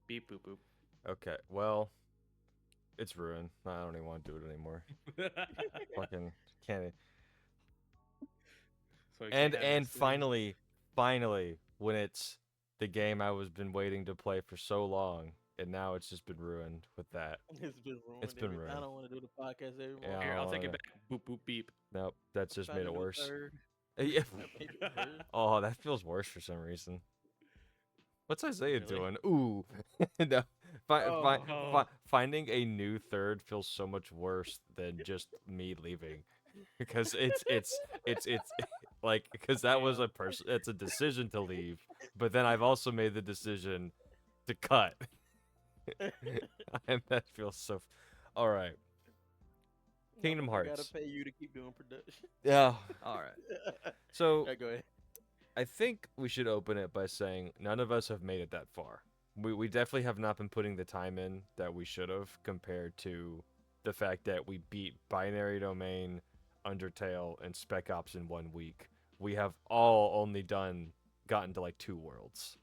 Beep boop boop. Okay, well, it's ruined. I don't even want to do it anymore. Fucking can't. So we can't And have and accidents. finally, when it's the game I was been waiting to play for so long, and now it's just been ruined with that. It's been It's ruined been everything. I ruined. don't want to do the podcast Yeah, anymore. I Here, don't I'll take want it to. back. Boop boop beep. Nope, that's I just made found a it new worse. third. Yeah. I made a third. Oh, that feels worse for some reason. What's Isaiah Really? doing? Ooh, no. Oh, Finding a new third feels so much worse than just me leaving, because it's like because that was Damn. a person. It's a decision to leave, but then I've also made the decision to cut, and that feels so. All right, Kingdom I gotta Hearts. pay you to keep doing production. Yeah. All right. So Yeah, go ahead. I think we should open it by saying none of us have made it that far. We definitely have not been putting the time in that we should have compared to the fact that we beat Binary Domain, Undertale, and Spec Ops in 1 week. We have all only gotten to like 2 worlds.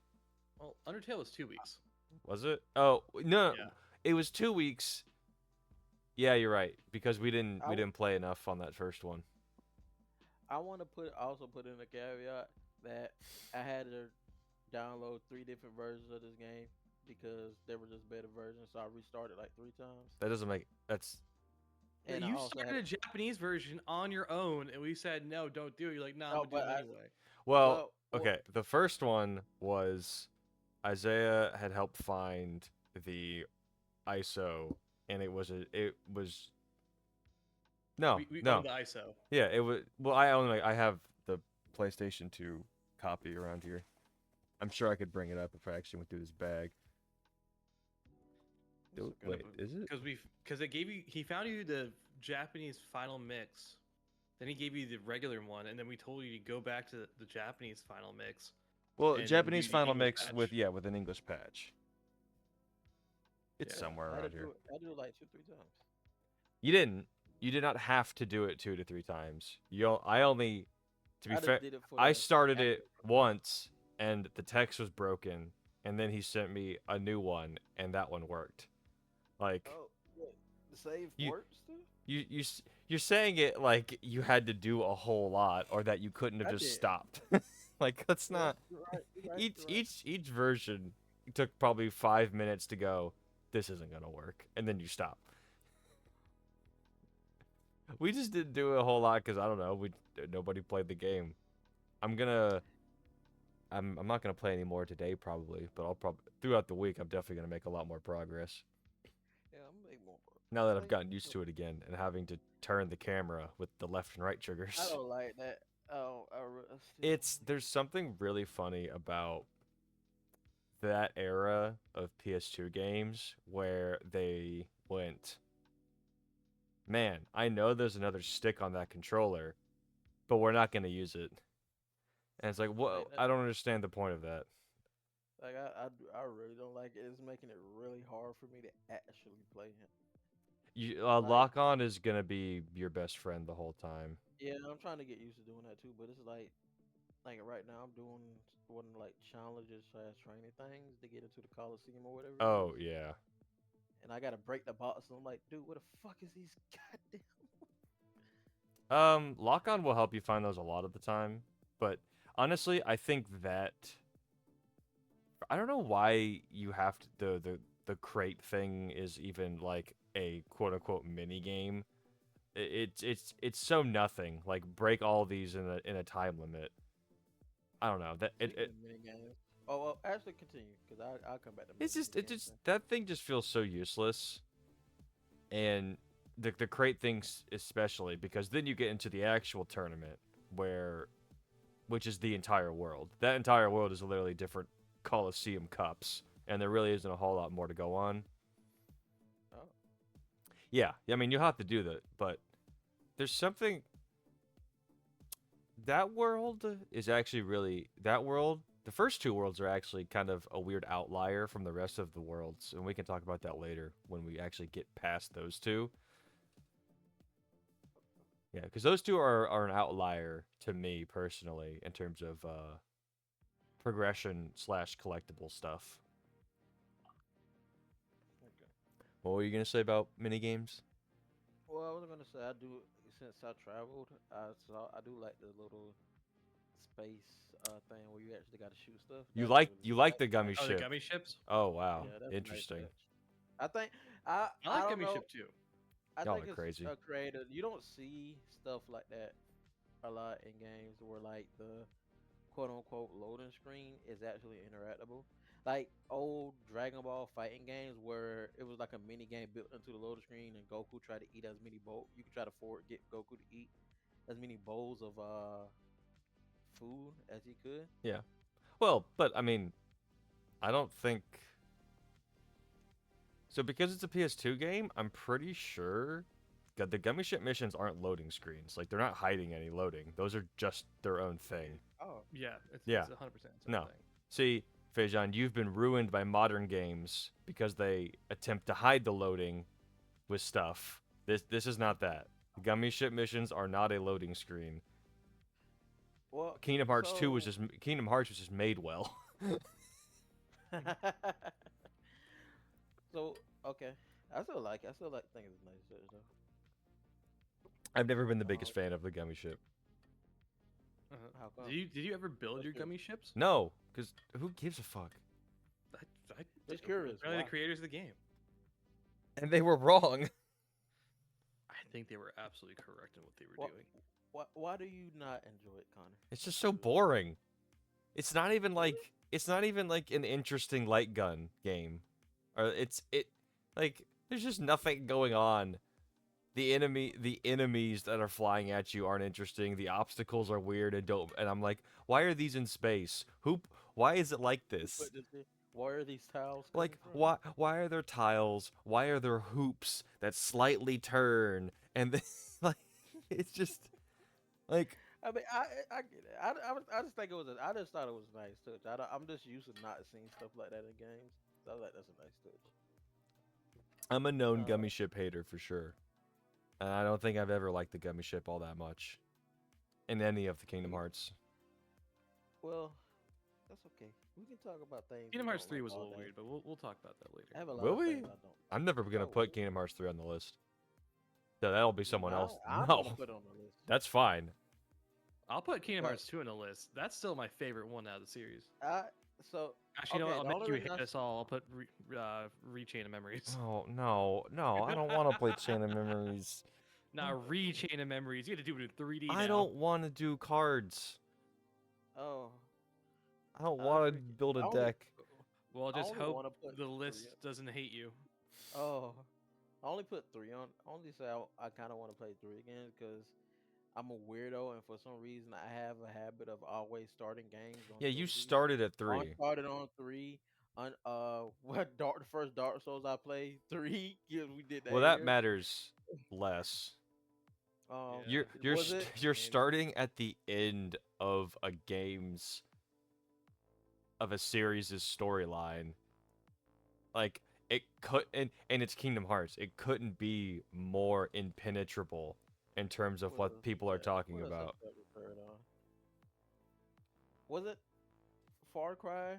Well, Undertale was 2 weeks. Was it? Oh no, Yeah. it was 2 weeks. Yeah, you're right because I, we w- didn't play enough on that first one. I want to also put in a caveat that I had to download 3 different versions of this game because there were just better versions. So I restarted like 3 times, That doesn't make that's and I You also had started a Japanese version on your own, and we said no, don't do it. You're like, nah, I'm no, gonna do but it anyway. well, well, okay. The first one was Isaiah had helped find the ISO, and it was no We own no the ISO. yeah it was well I have the PlayStation 2 copy around here. I'm sure I could bring it up if I actually went through this bag. let's look it up. Wait, is it? Because it gave you he found you the Japanese final mix. Then he gave you the regular one, and then we told you to go back to the Japanese final mix Well, and Japanese do the Final English Mix with patch. with an English patch. It's Yeah. somewhere I had to around do here. it. I do it like 2, 3 times. You didn't. You did not have to do it 2 to 3 times. I only, to be I just fair, did it for I the started it actual. once, and the text was broken, and then he sent me a new one, and that one worked. Like Oh, wait, the save you, works too. you're saying it like you had to do a whole lot, or that you couldn't have I just did. stopped. Like that's You're right. not You're right. You're right. each You're right. each each version took probably 5 minutes to go. This isn't gonna work, and then you stop. We just didn't do a whole lot because I don't know. Nobody played the game. I'm gonna. I'm not gonna play anymore today probably, but I'll probably throughout the week. I'm definitely gonna make a lot more progress Yeah, I'm gonna make more. now that I've Like, gotten used to it again and having to turn the camera with the left and right I triggers. don't like that. Oh, I still. It's there's something really funny about that era of PS2 games where they went, man, I know there's another stick on that controller, but we're not gonna use it. And it's like, Like what? that. I don't understand the point of that. Like I really don't like it. It's making it really hard for me to actually play him. Like, Lock on is gonna be your best friend the whole time. yeah, I'm trying to get used to doing that too. But it's like right now I'm doing one of like challenges slash training things to get into the Coliseum or whatever it Oh is. yeah. And I gotta break the box. And I'm like, dude, what the fuck is these goddamn? Lock on will help you find those a lot of the time, but honestly, I think that I don't know why you have to the crate thing is even like a quote unquote mini game. It's so nothing. Like break all these in a time limit. I don't know that Speaking of mini games, oh well, actually continue because I'll come back to it's mini just it games. just that thing just feels so useless, and the crate things especially because then you get into the actual tournament where which is the entire world. That entire world is literally different Coliseum cups, and there really isn't a whole lot more to go on. Oh, Yeah, I mean you have to do that, but there's something that world is actually really that world. The first two worlds are actually kind of a weird outlier from the rest of the worlds, and we can talk about that later when we actually get past those two. Yeah, because those two are an outlier to me personally in terms of progression slash collectible stuff. What were you gonna say about mini games? Well, I was gonna say I do since I traveled. I do like the little space thing where you actually got to shoot stuff. You That's a like really you like the that's a gummy nice Oh, the ship. gummy ships. Oh wow, yeah, that's a nice interesting. touch. I think I I like don't gummy know. ship too. I Y'all think are it's crazy. a creative. You don't see stuff like that a lot in games where like the quote unquote loading screen is actually interactable. Like old Dragon Ball fighting games where it was like a mini game built into the loading screen and Goku tried to eat as many bowl. You could try to get Goku to eat as many bowls of food as he could. Yeah. Well, but I mean, I don't think so because it's a PS2 game. I'm pretty sure the gummy ship missions aren't loading screens. Like they're not hiding any loading. Those are just their own thing. Oh, Yeah, it's Yeah. 100% its own No. thing. See, Fejan, you've been ruined by modern games because they attempt to hide the loading with stuff. This is not that. Gummy ship missions are not a loading screen. well, Kingdom Hearts was just made well. so so okay. I still like think it's nice touch though. I've never been the Um, biggest fan of the gummy ship. how come? Did you ever build What's your your- gummy ships? No, because who gives a fuck? I Just do. curious, They're the why? creators of the game. And they were wrong. I think they were absolutely correct in what they were Why, doing. why do you not enjoy it, Connor? It's just so boring. It's not even like an interesting light gun game. Or like there's just nothing going on. The enemies that are flying at you aren't interesting. The obstacles are weird and I'm like, why are these in space? Why is it like this? But where are these tiles coming Like from? why are there tiles? Why are there hoops that slightly turn? And then, like it's just like I mean, I get it. I just think it was. I just thought it was a nice touch. I'm just used to not seeing stuff like that in games. So I was like, that's a nice touch. I'm a known Uh, gummy ship hater for sure. And I don't think I've ever liked the gummy ship all that much in any of the Kingdom Hearts. well, that's okay. We can talk about things. Kingdom we Hearts don't 3 like was a all little day. weird, but we'll talk about that later. I have a lot Will of we? things I don't. I'm never gonna Oh, put Kingdom Hearts 3 on the list. So that'll be someone else. I'm No, gonna put it on the list. that's fine. I'll put Kingdom But Hearts 2 on the list. That's still my favorite one out of the series. I so Actually, you know okay. what? The I'll only make you reason hate us all. I'll put Rechain of Memories. Oh no! I don't want to play Chain of Memories. Not Rechain of Memories. You got to do it in 3D I now. don't want to do cards. oh I don't I want to forget. build a I only deck. Well, I just only hope want to put the three. list doesn't hate you. Oh, I only put three on. I only say I kind of want to play three again because I'm a weirdo, and for some reason I have a habit of always starting games on Yeah, you difficulty. started at I 3. started on three. On the first Dark Souls I played three. Yeah, we did that Well, that here. matters less. Yeah. Was it? You're And starting at the end of a game's of a series' storyline. Like it could and it's Kingdom Hearts. It couldn't be more impenetrable in terms of What what else is people are that? talking What else about. is that we heard on? Was it Far Cry?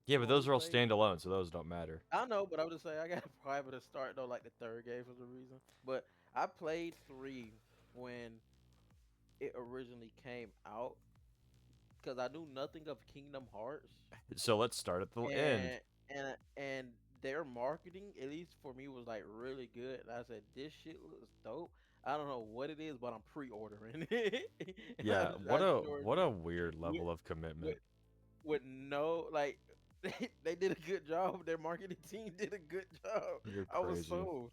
Yeah, The but one we those are all played? standalone, so those don't matter. I know, but I'm just saying I got a private to start though, like the third game for some reason. But I played three when it originally came out because I knew nothing of Kingdom Hearts, So let's start at the end. and their marketing, at least for me, was like really good. And I said, this shit looks dope. I don't know what it is, but I'm pre-ordering it. And Yeah, I sure what did. a weird With, level of with, commitment. with no like, they did a good job. Their marketing team did a good job. You're I was crazy. sold.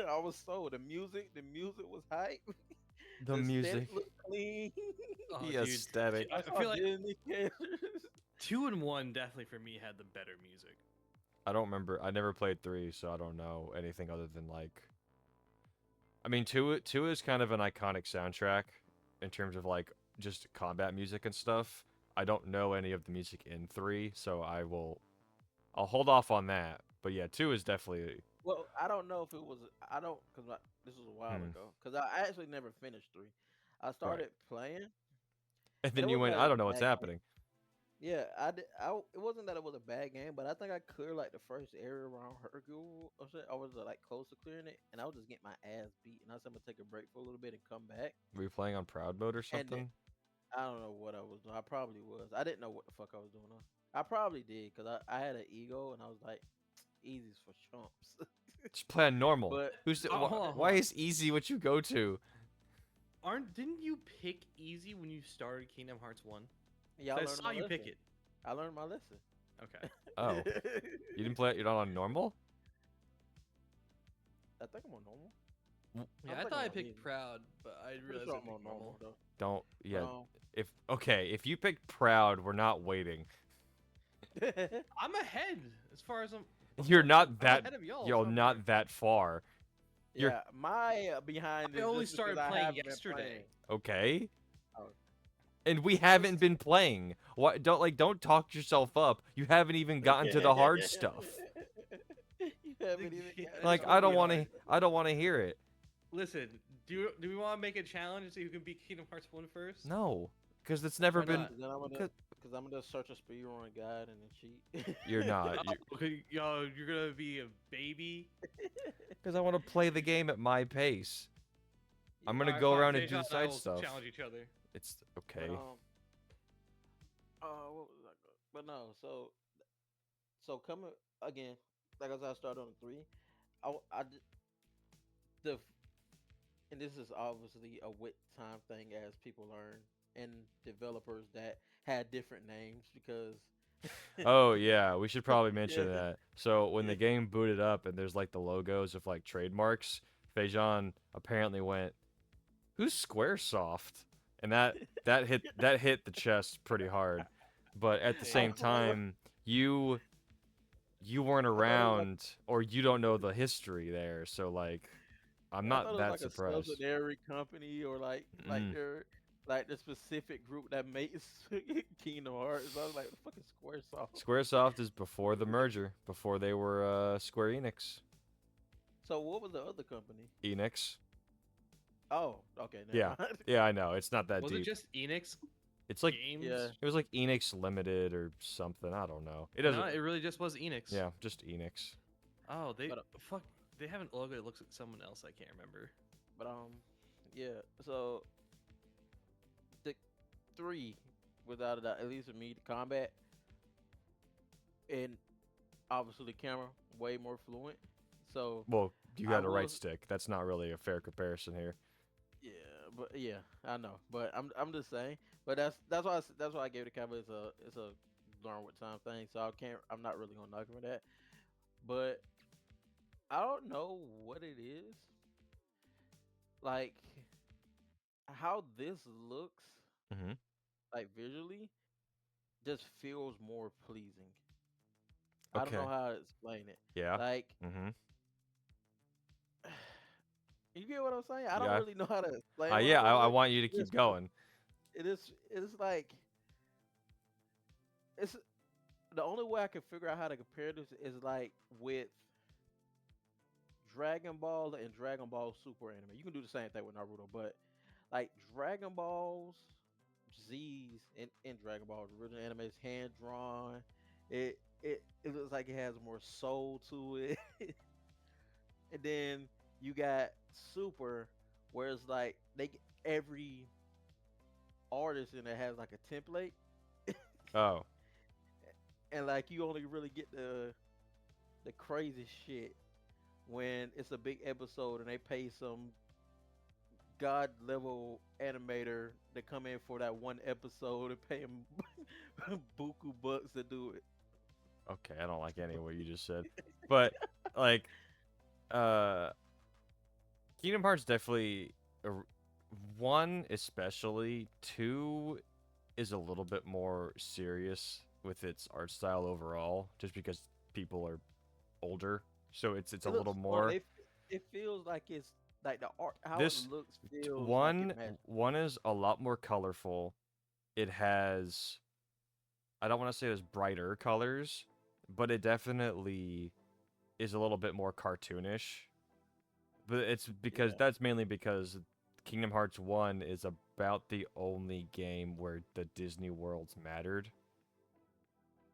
I was sold. The music was hype. The The aesthetic music, looked clean. oh, the dude, aesthetic. I I saw feel like Disney characters. 2 and 1 definitely for me had the better music. I don't remember. I never played 3, so I don't know anything other than like. I mean, two is kind of an iconic soundtrack in terms of like just combat music and stuff. I don't know any of the music in 3, so I'll hold off on that. But yeah, 2 is definitely. Well, I don't know if it was. I don't because this was a while Hmm, ago. Because I actually never finished three. I right. started playing, And and then it you wasn't went, that it I was don't a know what's bad game. happening. Yeah, it wasn't that it was a bad game, but I think I cleared like the first area around Hercule or something. I was like close to clearing it, and I was just getting my ass beat. And I said I'm gonna take a break for a little bit and come back. Were you playing on proud mode or And then something? I don't know what I was doing. I probably was. I didn't know what the fuck I was doing. I probably did because I had an ego and I was like, easy's for chumps. Just play on normal. But Hold Why on. is easy what you go to? Didn't you pick easy when you started Kingdom Hearts 1? yeah, I 'Cause I learned saw my you pick lesson. it. I learned my lesson. Okay. Oh, you didn't play it. You're not on normal. I think I'm on normal. Yeah, I'm I thinking thought I'm I on picked easy. proud, but I Pretty realized sure I I'm on picked normal normal. though. Don't. But Yeah. If you pick proud, we're not waiting. I'm ahead as far as I'm. You're not I'm that. ahead of y'all. It's You're not fair. not that far. You're yeah, my behind I is only just because started I playing haven't been yesterday. playing. okay. Oh, And we I was haven't been playing. What? Don't talk yourself up. You haven't even gotten to the hard stuff. you haven't even Yeah, gotten it's Like to gonna I the don't be want hard to. hard. stuff. I don't want to hear it. Listen, do we want to make a challenge and see who can beat Kingdom Hearts 1 first? No, because it's never Why been. not? Then I'm gonna, 'Cause because I'm gonna search a speedrun guide and then cheat. you're not. Okay, yo, you're gonna be a baby. Because I want to play the game at my pace. I'm Yeah. gonna All right, go fine. around and do Deja the and I side will stuff. challenge each other. It's But okay. what was I but no, so coming again, like as I started on the three, the and this is obviously a wit time thing as people learn and developers that had different names because Oh yeah, we should probably yeah mention that. So when the game booted up and there's like the logos of like trademarks, Fejan apparently went, "Who's SquareSoft?" And that hit the chest pretty hard. But at the I same don't know. time, you weren't I thought it was like around or you don't know the history there, so like I'm I thought not it was that like a surprised. subsidiary company or like Mm. they're like the specific group that makes Kingdom Hearts. I was like, the fucking SquareSoft. Squaresoft is before the merger, before they were Square Enix. So what was the other company? Enix. Oh, okay, never Yeah. mind. Yeah, I know. It's not that Was it deep. just Enix It's like Yeah, Games? it was like Enix Limited or something. I don't know. It No, doesn't. it really just was Enix. Yeah, just Enix. Oh, they but fuck. They have an logo that looks like someone else. I can't remember. but yeah. So the three, without a doubt, at least for me, the combat and obviously the camera way more fluent. So Well, you I got a right will. stick. That's not really a fair comparison here. Yeah, but yeah, I know. But I'm just saying. But that's why I gave the camera. It's a learn with time thing. So I can't. I'm not really gonna knock him for that. But I don't know what it is. Like how this looks Hmm. like visually just feels more pleasing. I don't know Okay. how to explain it. Yeah. Like Hmm. you get what I'm saying? I don't Yeah. really know how to explain what I'm Yeah. trying to I say. want you to It's keep going. it's like it's the only way I can figure out how to compare this is like with Dragon Ball and Dragon Ball Super anime. You can do the same thing with Naruto, but like Dragon Balls Z's in Dragon Ball, the original anime is hand drawn. It looks like it has more soul to it. And then you got Super, where it's like every artist in it has like a template, Oh. and like you only really get the crazy shit when it's a big episode and they pay some god level animator to come in for that one episode and pay him buku bucks to do it. Okay. I don't like any of what you just said, but like, uh, Kingdom Hearts definitely. One especially. Two is a little bit more serious with its art style overall, just because people are older, so it's a It little looks fun. more. It feels like it's like the art how it This looks feels like it one matches. one is a lot more colorful. It has, I don't want to say it has brighter colors, but it definitely is a little bit more cartoonish. But it's because Yeah. that's mainly because Kingdom Hearts 1 is about the only game where the Disney worlds mattered.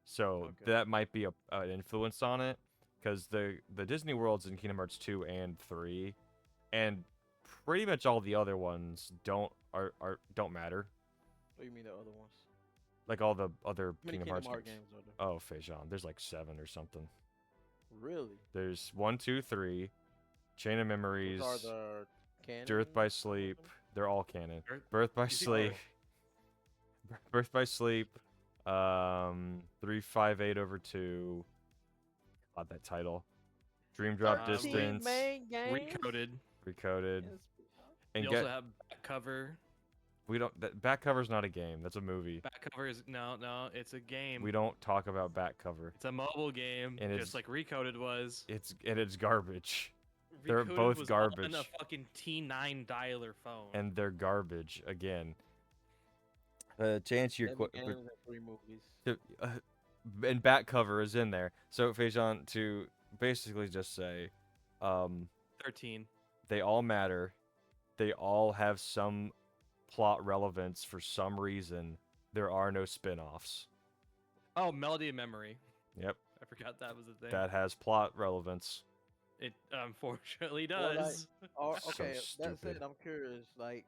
So Okay. that might be an influence on it, because the Disney worlds in Kingdom Hearts 2 and 3, and pretty much all the other ones don't matter. What do you mean the other ones? Like all the other How many Kingdom Kingdom Hearts Hearts games. games are there? Oh, Feijan, there's like 7 or something. Really? There's 1, 2, 3, Chain of Memories, Those are the canon. Birth by of Sleep. them? They're all canon. Birth- Birth by you think Sleep. Birth by Sleep. 358 over 2. God, that title. Dream Drop 13 Distance. main games. Recoded. Recoded. Yes. And You get also have back cover. we don't that back cover's not a game. That's a movie. Back cover is no, it's a game. We don't talk about back cover. It's a mobile game, And it's- just like Recoded was. It's garbage. They're Recoded both was all in a garbage. fucking T9 dialer phone. And they're garbage again. To answer your 7 question, games and 3 movies. and back cover is in there. So Feijan, to basically just say, 13. they all matter. They all have some plot relevance for some reason. There are no spin-offs. Oh, Melody of Memory. Yep, I forgot that was a thing. that has plot relevance. It unfortunately Well, like, does. So Okay, that stupid. said, I'm curious. Like,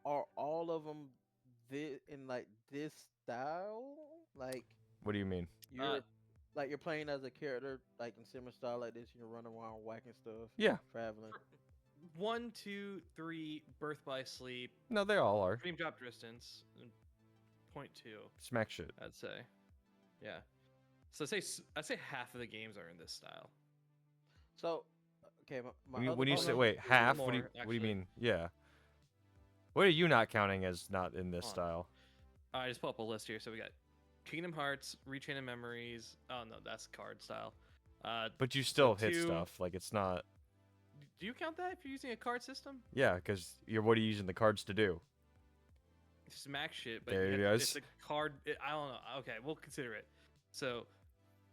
are all of them in like this style? Like, What do you mean? you're like you're playing as a character like in similar style like this. You're running around whacking stuff. Yeah. Traveling. 1, 2, 3, Birth by Sleep, No, they all are. Dream Drop Distance, and point 2. Smack shit. I'd say, yeah. So I'd say half of the games are in this style. So, okay, my When you, other when you point say is- wait, there's half? more, What do you actually. mean? Yeah. What are you not counting as not in this Hold on. style? I just pull up a list here. So we got Kingdom Hearts, Rechain of Memories. Oh no, that's card style. But you still the hit two- stuff. Like it's not. Do you count that if you're using a card system? Yeah, because what are you using the cards to do? Smack shit, but There you it have- is. it's a card. I don't know. Okay, we'll consider it. So,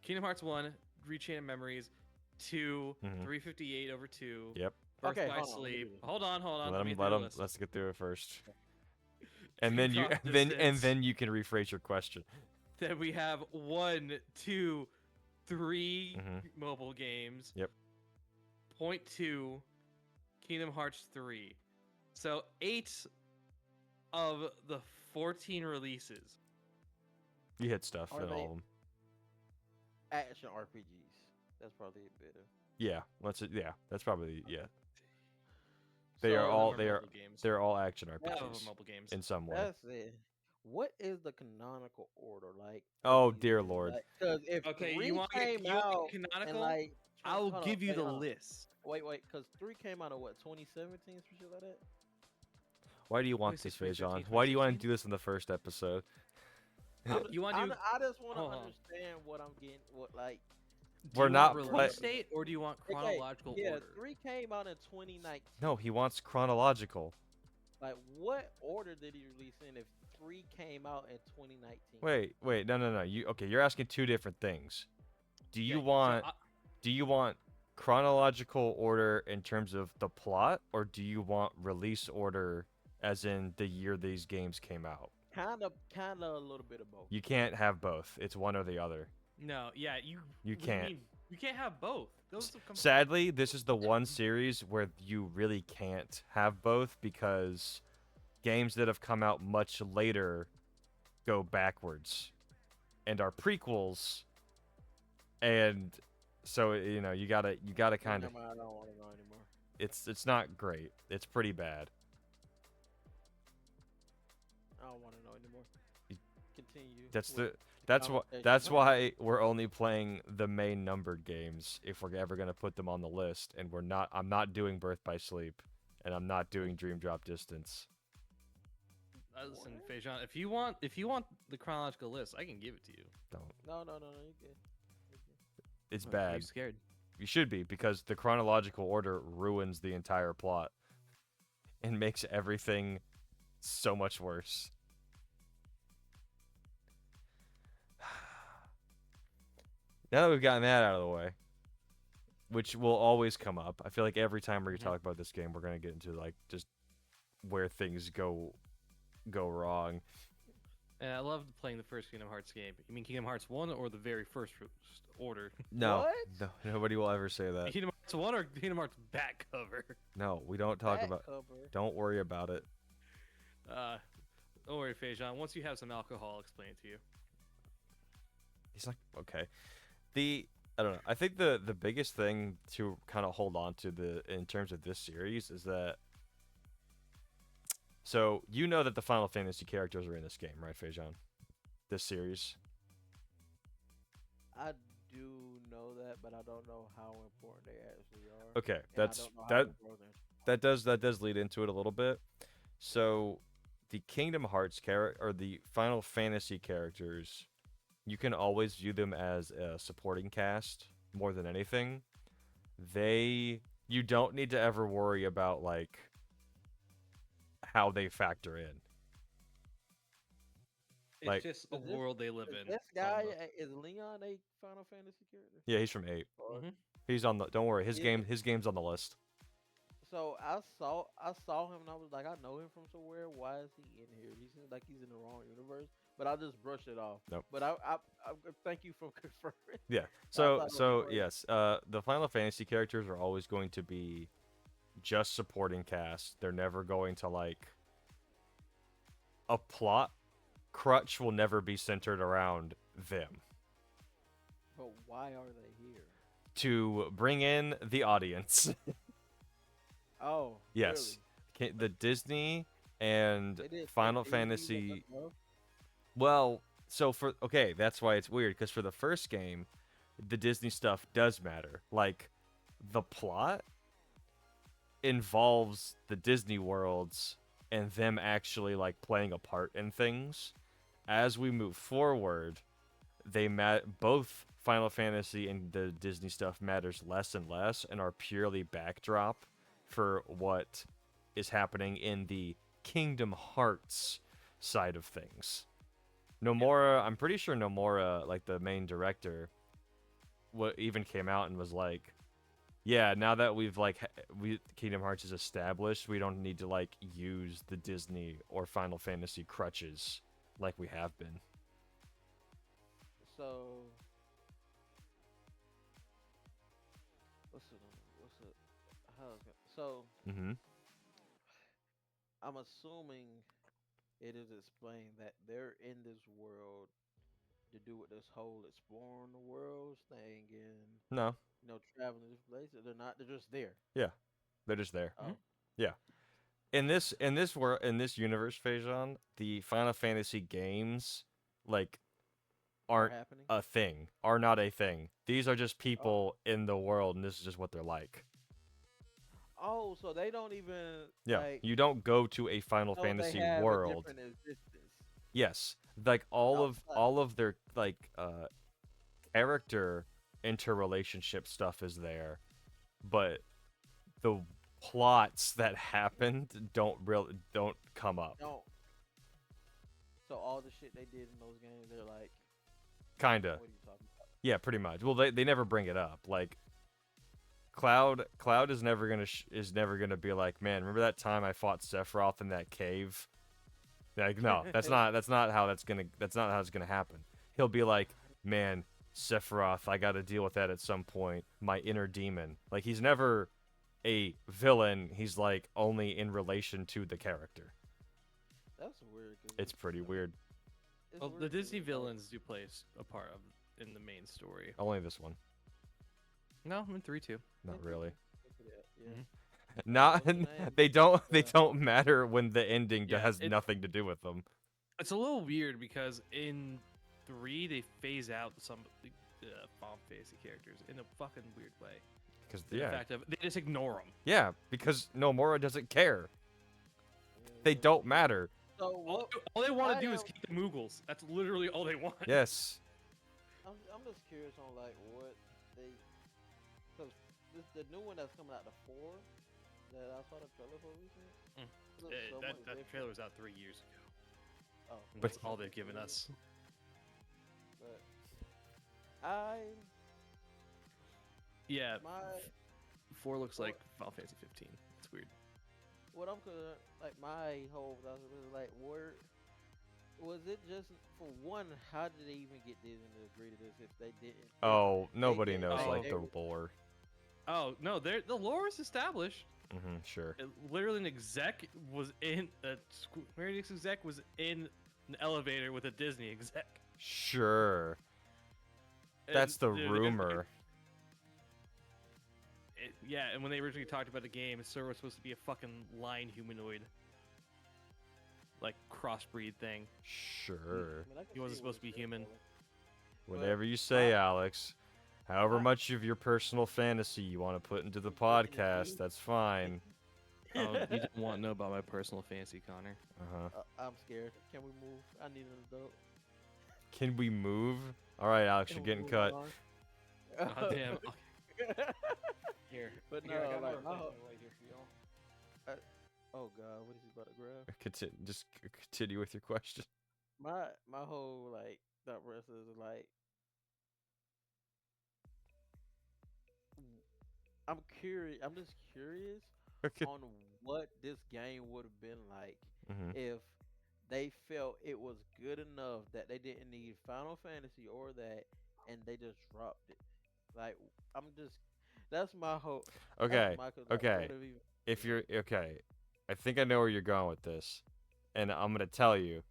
Kingdom Hearts 1, Rechain of Memories, 2, Mhm. 358 over 2. Yep. Birth Okay, by hold on, let me Sleep. do this. Hold on. Let me them. get Let through the them. list. Let's get through it first. And then Dream you. Drop And then Distance. you can rephrase your question. Then we have 1, 2, 3 Mhm. mobile games. Yep. Point 2, Kingdom Hearts 3. So 8 of the 14 releases. You hit stuff Are in all they- of them. action RPGs. That's probably better. Yeah. Yeah. That's probably yeah. So They are all of all. them They are. mobile games. They're all action Half of them RPGs mobile games. in some way. That's it. What is the canonical order like? for Oh, these dear games? Lord. Because if Okay, 3 you want came you want out canonical? and like, I'll hold on, give you wait, the hold on. list. Wait, because 3 came out of what 2017, some shit like that. Why do you want say this, 2015, Fajon? Why do you want to 2016? do this in the first episode? You want to do? I just want to hold on. understand what I'm getting. What like? Do We're you not want play- release date or do you want Okay, chronological yeah, order? 3 came out in 2019. No, he wants chronological. Like, what order did he release in if 3 came out in 2019? Wait, no. You're asking two different things. Do you Yeah, so want I- do you want chronological order in terms of the plot, or do you want release order as in the year these games came out? Kind of a little bit of both. You can't have both. It's one or the other. No, yeah, You what do can't. mean? You can't have both. Those will come. Sadly, this is the one series where you really can't have both because games that have come out much later go backwards and are prequels, and so you gotta kind of. Never mind, I don't want to know anymore. It's not great. It's pretty bad. I don't want to know anymore. Y- Continue. That's with the that's what conversation. that's why we're only playing the main numbered games if we're ever gonna put them on the list, and I'm not doing Birth by Sleep, and I'm not doing Dream Drop Distance. Listen, What? Feijan, if you want the chronological list, I can give it to you. Don't. No, you good. It's Why are you bad. scared? You should be, because the chronological order ruins the entire plot and makes everything so much worse. Now that we've gotten that out of the way, which will always come up, I feel like every time we Mhm. talk about this game, we're gonna get into like just where things go wrong. And I loved playing the first Kingdom Hearts game. You mean Kingdom Hearts 1 or the very first order? No, What? no, nobody will ever say that. Kingdom Hearts 1 or Kingdom Hearts back cover? No, we don't talk Back about. cover. Don't worry about it. Don't worry, Feijan. Once you have some alcohol, I'll explain it to you. He's like, okay. I don't know. I think the biggest thing to kind of hold on to in terms of this series is that. So you know that the Final Fantasy characters are in this game, right, Feijan? This series. I do know that, but I don't know how important they actually are. Okay, And I that's don't know how that. they grow them. That does lead into it a little bit. So the Kingdom Hearts character or the Final Fantasy characters, you can always view them as a supporting cast more than anything. You don't need to ever worry about like how they factor in. It's Like- just a Is this- world they live Is in. this guy almost. is Leon a Final Fantasy character? Yeah, he's from 8. Or- Mhm. He's on the. Don't worry, Yeah. his game's on the list. So I saw him and I was like, I know him from somewhere. Why is he in here? He seems like he's in the wrong universe. But I just brushed it off. Nope. But I thank you for confirming. Yeah. thought it So was right. yes, the Final Fantasy characters are always going to be just supporting cast. They're never going to like a plot crutch will never be centered around them. But why are they here? To bring in the audience. Oh, Yes. The Disney and really? They did Final AD Fantasy. enough? Well, so that's why it's weird because for the first game, the Disney stuff does matter. Like the plot involves the Disney worlds and them actually like playing a part in things. As we move forward, both Final Fantasy and the Disney stuff matters less and less and are purely backdrop for what is happening in the Kingdom Hearts side of things. Nomura, I'm pretty sure Nomura, like the main director, even came out and was like, yeah, now that we've like Kingdom Hearts is established, we don't need to like use the Disney or Final Fantasy crutches like we have been. So so Mm-hmm. I'm assuming it is explained that they're in this world to do with this whole exploring the world thing and No. traveling to different places. They're not. They're just there. Yeah. They're just there. Oh, Yeah. In this world, in this universe, Phasian, the Final Fantasy games like are aren't happening. a thing. Are not a thing. These are just people in the world, and this is just what they're like. Oh, so they don't even. Yeah. Like, You don't go to a Final so Fantasy they have world. A different existence. Yes. Like Outside. all of their like character interrelationship stuff is there, but the plots that happened don't come up. Don't. So all the shit they did in those games, they're like, Kinda. what are you talking about? Yeah, pretty much. Well, they never bring it up. Like Cloud is never gonna be like, man, remember that time I fought Sephiroth in that cave? Like, no, that's not how it's gonna happen. He'll be like, man, Sephiroth, I got to deal with that at some point. My inner demon. Like he's never a villain. He's like only in relation to the character. That's weird. 'Cause It's pretty weird. it's Well, weird the 'cause Disney it's like- villains do play a part of in the main story. Only this one. No, I'm in 3 too. Not really. Yeah. Mhm. Not What's the name? they don't Yeah. matter when the ending Yeah, has it- nothing to do with them. It's a little weird because in 3 they phase out some of the Final Fantasy characters in a fucking weird way. Because The fact of they just ignore them. yeah, because Nomura doesn't care. They Yeah. don't matter. So All, what? all they want why to do is don't- keep the Moogles. That's literally all they want. Yes. I'm just curious on like what they. Cause the new one that's coming out, the 4 that I saw the trailer for recently. Looks so much that different. trailer was out 3 years ago. Oh, And But- that's all they've given us. But Yeah, my 4 looks like Final Fantasy 15. It's weird. what I'm gonna like my whole I was really like Was it just for one? How did they even get Disney to agree to this if they didn't? If Oh, they nobody didn't knows think Oh. like they the were, lore. Oh no, the lore is established. Sure. Literally, an exec was in a Square Enix exec was in an elevator with a Disney exec. Sure. And, That's the dude, rumor. yeah, and when they originally talked about the game, Sora was supposed to be a fucking lion humanoid, like crossbreed thing. Sure. I mean, I can He wasn't see where supposed to be it's human. going. Whatever you my- say, Alex. However my- much of your personal fantasy you want to put into the podcast, that's fine. Oh, you don't want to know about my personal fantasy, Connor. Uh-huh. I'm scared. Can we move? I need an adult. Can we move? All right, Alex, Can you're we getting move cut. on? Oh, damn. Here. But Here, I no, got my like my replacement right here for y'all. oh god, what is he about to grab? Continue with your question. My whole like thought process is like I'm curious. I'm just curious Okay. on what this game would have been like Mhm. if they felt it was good enough that they didn't need Final Fantasy or that, and they just dropped it. Like I'm just that's my whole. Okay. That's my, like, Okay. what have you- If you're okay, I think I know where you're going with this. And I'm going to tell you.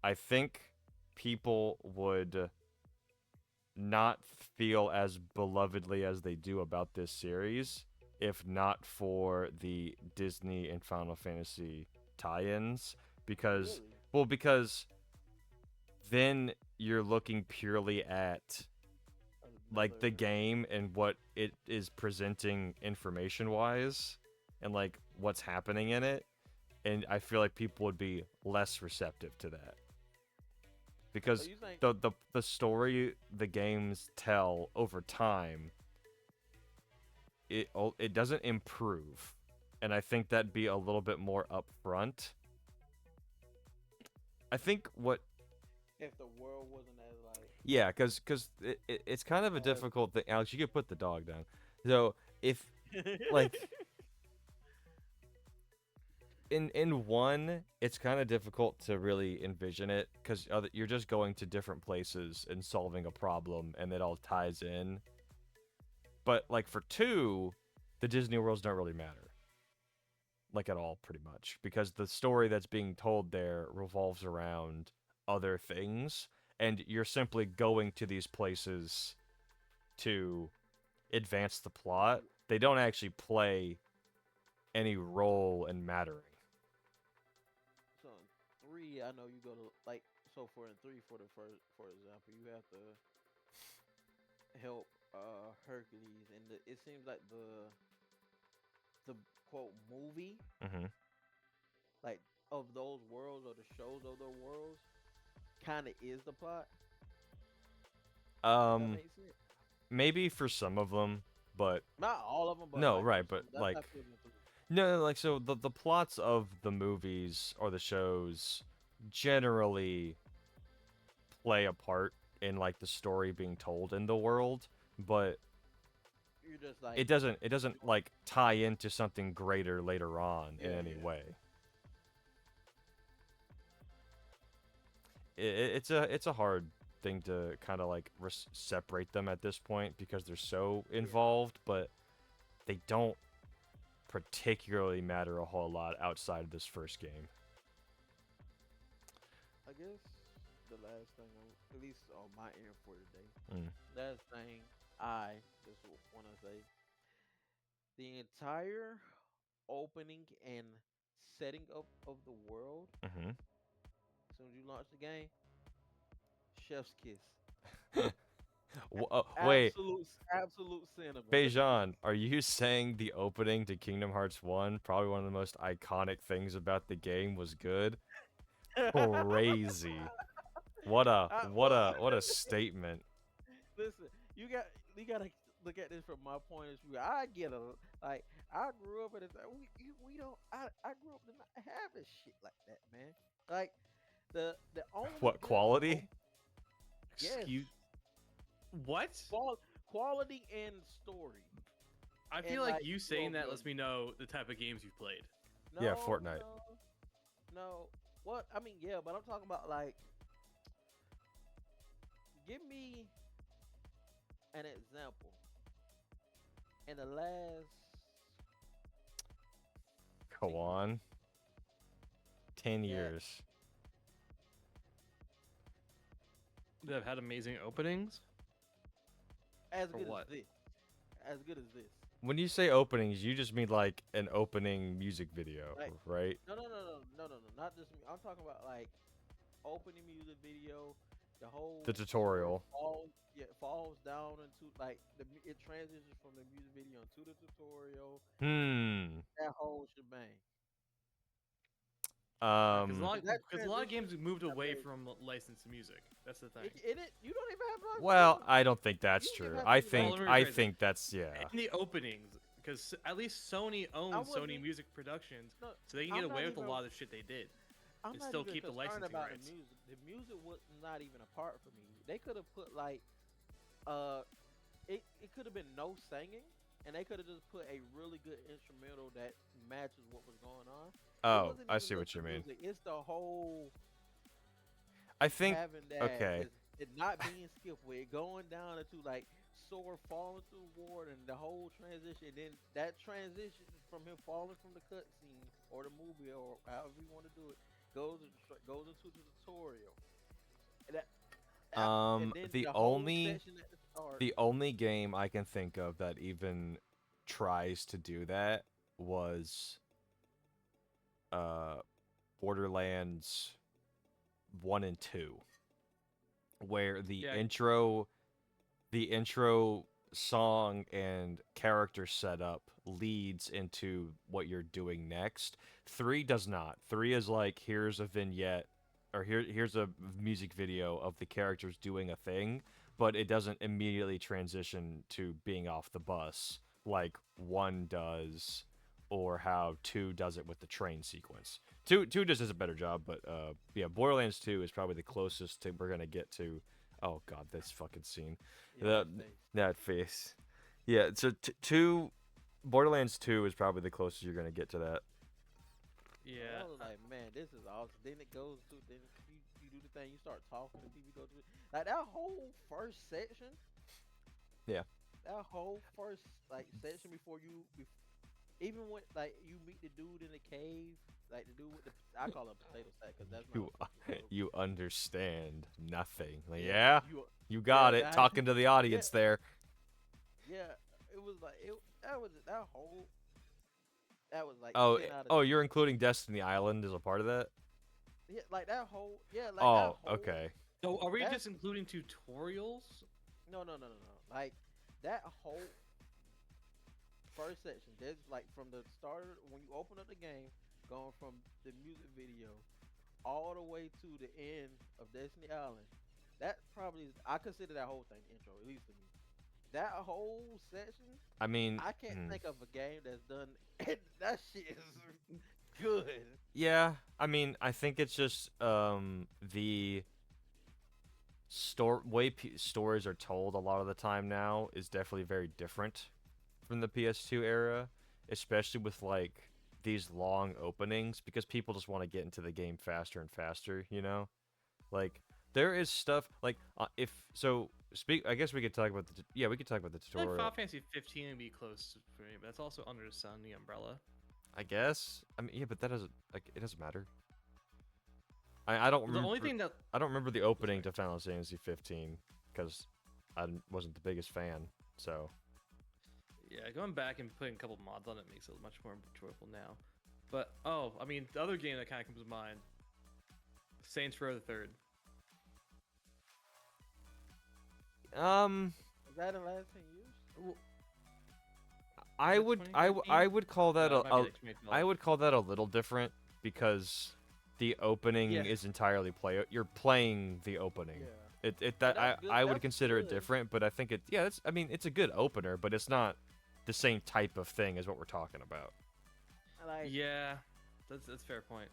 I think people would not feel as belovedly as they do about this series if not for the Disney and Final Fantasy tie-ins because Really? because then you're looking purely at like the Another- game and what it is presenting information wise and like what's happening in it, and I feel like people would be less receptive to that because So you think the story the games tell over time it doesn't improve, and I think that'd be a little bit more upfront. I think what if the world wasn't as like yeah, because it's kind of a difficult thing. Alex, you could put the dog down. So if like in one, it's kind of difficult to really envision it because you're just going to different places and solving a problem, and it all ties in. But like for two, the Disney worlds don't really matter, like at all, pretty much, because the story that's being told there revolves around other things, and you're simply going to these places to advance the plot. They don't actually play any role in mattering. so in 3, I know you go to like so for in 3 for the first for example, you have to help Hercules, and it seems like the quote movie Mm-hmm. like of those worlds or the shows of those worlds kind of is the plot. Does that make sense? Maybe for some of them, but Not all of them, but no, like, right, for but some, that's like not feeling it. no, like so the plots of the movies or the shows generally play a part in like the story being told in the world, but You're just like it doesn't like tie into something greater later on in Yeah, any yeah. way. It's a hard thing to kind of like separate them at this point because they're so involved, but they don't particularly matter a whole lot outside of this first game. I guess the last thing, at least on my end for today, Mm. last thing I just want to say, the entire opening and setting up of the world, Mm-hmm. as soon as you launch the game, chef's kiss. Wait, Absolute cinema. Bejan, are you saying the opening to Kingdom Hearts 1, probably one of the most iconic things about the game, was good? Crazy. What a statement. Listen, you gotta look at this from my point of view. I get a like I grew up in this. We don't. I grew up to not having shit like that, man. Like the only What quality? Yes. Excuse. What? Quality and story. I and, feel like like, you saying that well lets me know the type of games you've played. Yeah, No, Fortnite. No. What I mean, yeah, but I'm talking about like Give me an example in the last Go 10 years on. 10 that years. That have had amazing openings as or good as what? this, as good as this. When you say openings, you just mean like an opening music video, Like right? no, not just me. I'm talking about like opening music video, the The whole story tutorial. falls down into like it transitions from the music video into the tutorial. Hmm. That whole shebang. Because Um. a lot of games have moved That away made from licensed music. That's the thing. you don't even have to Well, you I don't think you that's don't even true. have to I be Well, think let me I rephrase it. think that's yeah. In the openings, because at least Sony I owns Sony wasn't Music Productions, no, so they can get I'm not away with a even lot of the shit they did I'm and not still even keep the concerned licensing about rights. the music. The music was not even a part for me. They could have put like uh it could have been no singing and they could have just put a really good instrumental that matches what was going on. It Oh, wasn't I even see just what the you mean. music, it's the whole I think having that okay. it not being skipped with it going down into like Sora falling through the ward and the whole transition. And then that transition from him falling from the cutscene or the movie or however you want to do it goes into the tutorial. And and then The the whole only section at the start. the only game I can think of that even tries to do that was uh Borderlands 1 and 2, where Yeah, the intro song and character setup leads into what you're doing next. 3 does not. 3 is like here's a vignette or here's a music video of the characters doing a thing, but it doesn't immediately transition to being off the bus like 1 does or how 2 does it with the train sequence. 2 just does a better job, but yeah, Borderlands 2 is probably the closest to we're going to get to. Oh god, this fucking scene. Yeah, The that face. that face. Yeah, so two Borderlands 2 is probably the closest you're gonna get to that. Like, I yeah. was like, man, this is awesome. Then it goes to then you do the thing, you start talking to people, you go to like that whole first section, Yeah. that whole first like section before even when like you meet the dude in the cave, like the dude with the I call him potato sack because that's not You a fucking real. you understand nothing. Like, Yeah, yeah, you you yeah got it. that Talking to the yeah audience there. yeah. It was like that was that whole that was like Oh, 10 out of oh, 10. you're including Destiny Island as a part of that? Yeah, like that whole yeah like that Oh, whole okay. So are we that just including tutorials? no like that whole first section. There's like from the start when you open up the game, going from the music video all the way to the end of Destiny Island. That probably is I consider that whole thing intro, at least to me. That whole section, I mean, I can't think of a game that's done that shit is good. yeah. I mean, I think it's just the stories are told a lot of the time now is definitely very different from the PS2 era, especially with like these long openings because people just want to get into the game faster and faster, you know? Like there is stuff like if so speak I guess we could talk about yeah, we could talk about the I feel like tutorial. Final Fantasy 15 would be close for me, but that's also under the Sony umbrella. I guess. I mean, yeah, but that doesn't like it doesn't matter. I don't The only remember thing that I don't remember the opening to Final Fantasy 15 because wasn't the biggest fan. So, yeah, going back and putting a couple mods on it makes it much more enjoyable now. But oh, I mean, the other game that kind of comes to mind, Saints Row the Third. Is that the last 10 years? Well, I is it would 2013? I would call that No, it might be like I 2012. would call that a little different because the opening Yeah, is entirely you're playing the opening. Yeah. It But that that's good. I would That's consider it good. different, but I think it yeah, it's I mean, it's a good opener, but it's not the same type of thing as what we're talking about. Like yeah, that's a fair point.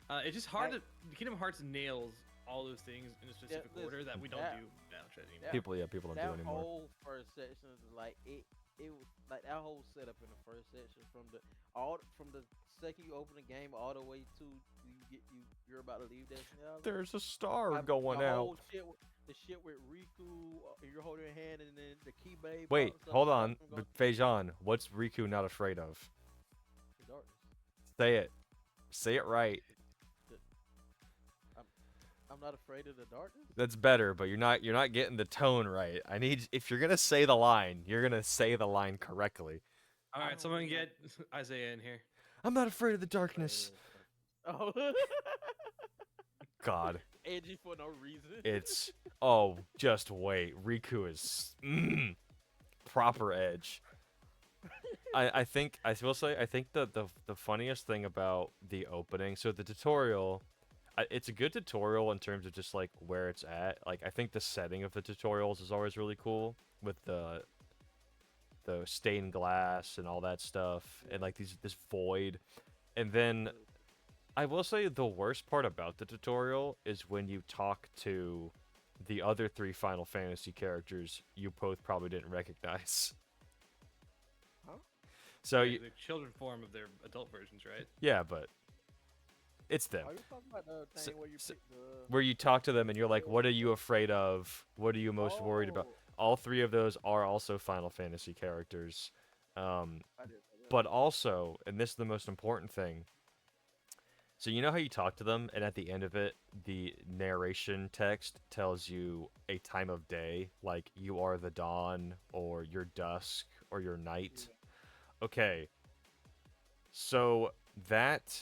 It's just hard like to Kingdom Hearts nails all those things in a specific order listen, that we don't that do now anymore. that People don't do that anymore. whole first section is like it was like that whole setup in the first section from the second you open the game all the way to you're about to leave Destiny Island. There's a star The going out. whole shit, the shit with Riku, you're holding your hand, and then the key babe Wait, pops up hold and stops on. from But going Feijun, what's Riku not afraid of? to darkness. Say it. Say it right. The- I'm, I'm not afraid of the darkness. That's better, but you're not getting the tone right. I need if you're gonna say the line, you're gonna say the line correctly. All I right, don't someone really get Isaiah in here. I'm not afraid of the afraid darkness. of the darkness. Oh, God, edgy for no reason. it's just wait. Riku is proper edge. I will say I think the funniest thing about the opening, so the tutorial, it's a good tutorial in terms of just like where it's at. Like I think the setting of the tutorials is always really cool with the stained glass and all that stuff and like this void. And then I will say the worst part about the tutorial is when you talk to the other three Final Fantasy characters you both probably didn't recognize. Huh? So Yeah, you, the children form of their adult versions, right? yeah, but it's them. Are you talking about the S- thing where you s- pick the? Where you talk to them and you're like, what are you afraid of? What are you most worried about? Oh, All three of those are also Final Fantasy characters. I did. But also, and this is the most important thing, so you know how you talk to them, and at the end of it, the narration text tells you a time of day, like you are the dawn, or you're dusk, or you're night. Okay, so that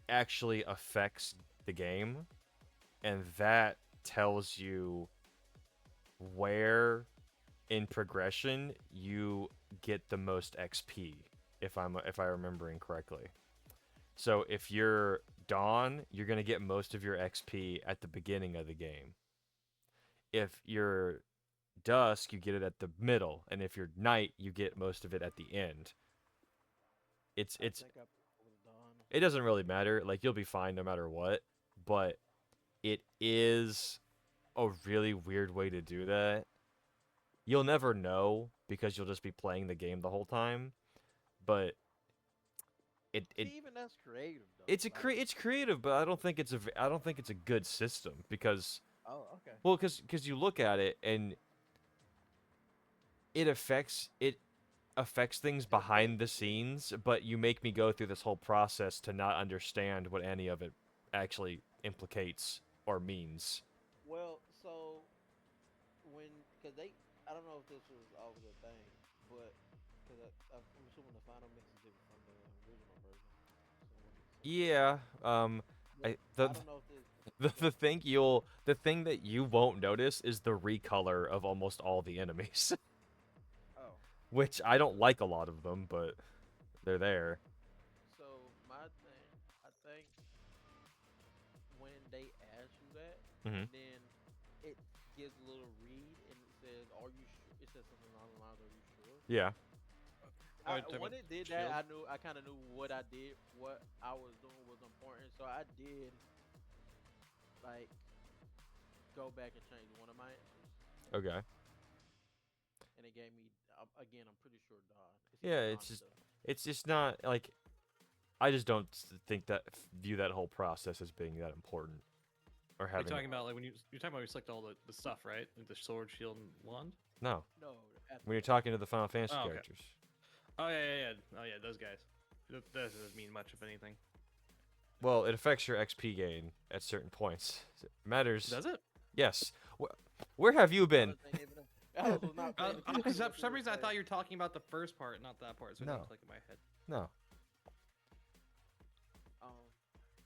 actually affects the game, and that tells you where in progression you get the most XP, if I remembering correctly. So if you're Dawn, you're gonna get most of your XP at the beginning of the game. If you're Dusk, you get it at the middle, and if you're Night, you get most of it at the end. It's I it's think I was done. it doesn't really matter. Like you'll be fine no matter what, but it is a really weird way to do that. You'll never know because you'll just be playing the game the whole time, but it See, even that's creative though. it's Like, it's creative, but I don't think it's a good system because oh, okay. well, because you look at it and it affects things It behind the affects you. scenes, but you make me go through this whole process to not understand what any of it actually implicates or means. Well, so cause I don't know if this was always a thing, but I'm assuming the final mix is different from the original version. So let me see. Yeah, But the I don't know if this. the thing the thing that you won't notice is the recolor of almost all the enemies, Oh, which I don't like a lot of them, but they're there. so my thing, I think when they ask you that, Hmm. and then it gives a little read and it says, "Are you sure?" It says something along the lines, "Are you sure?" Yeah. Oh, you're talking When about it did that, shield? I kind of knew what I did, what I was doing was important. So I did like go back and change one of my answers, Okay. and it gave me again. I'm pretty sure Don. It says Yeah, Don stuff. it's just not like I just don't think that view that whole process as being that important or You're having talking about like when you're talking about when you select all the stuff, right? Like the sword, shield, and wand. no. No, at When you're the talking to the Final Fantasy Oh, okay. characters. Oh yeah. Oh yeah, those guys. That doesn't mean much of anything. Well, it affects your XP gain at certain points. It matters. Does it? Yes. Where have you been? Alice ain't even. Alice was not paying attention. Because to what for you some were reason I thought saying. you were talking about the first part, not that part. So it No. didn't click in my head. No.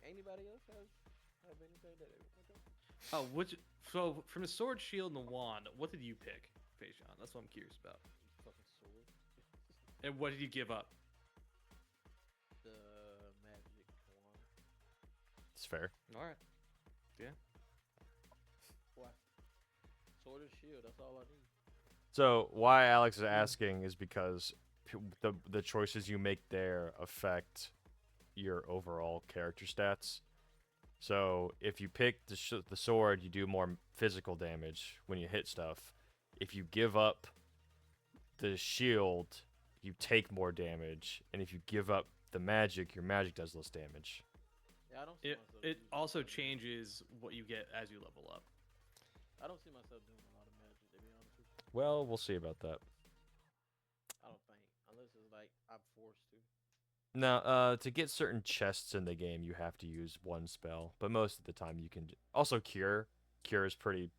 Anybody else have anything that they want to go? Oh, so from the sword, shield, and the wand, what did you pick, Peijon? That's what I'm curious about. Fucking sword. And what did you give up? The magic wand. It's fair. All right. Why? Sword and shield. That's all I need. So why Alex is asking is because the choices you make there affect your overall character stats. So if you pick the sword, you do more physical damage when you hit stuff. If you give up the shield, you take more damage, and if you give up the magic, your magic does less damage. Yeah, I don't see It myself. it using also that. changes what you get as you level up. I don't see myself doing a lot of magic to be honest with you. Well, we'll see about that. I don't think unless it's like I'm forced to. Now, to get certain chests in the game, you have to use one spell, but most of the time you can. Also, cure. Cure is pretty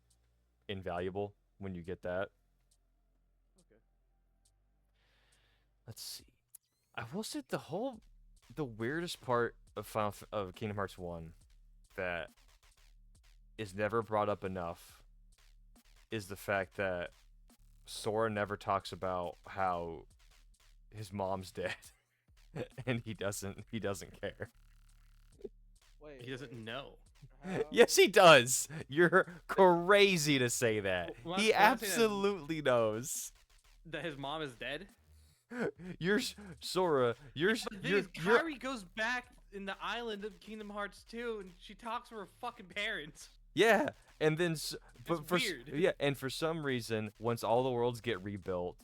invaluable when you get that. Okay. Let's see. I will say the weirdest part of of Kingdom Hearts 1 that is never brought up enough is the fact that Sora never talks about how his mom's dead, and he doesn't care. Wait, He doesn't wait. know. How? Yes, he does. You're crazy to say that. He When I'm saying that, absolutely knows. that his mom is dead. You're Sora. You're But the thing you're is, you're Kyrie goes back in the island of Kingdom Hearts 2, and she talks to her fucking parents. yeah. And then, but It's for weird. yeah, and for some reason, once all the worlds get rebuilt,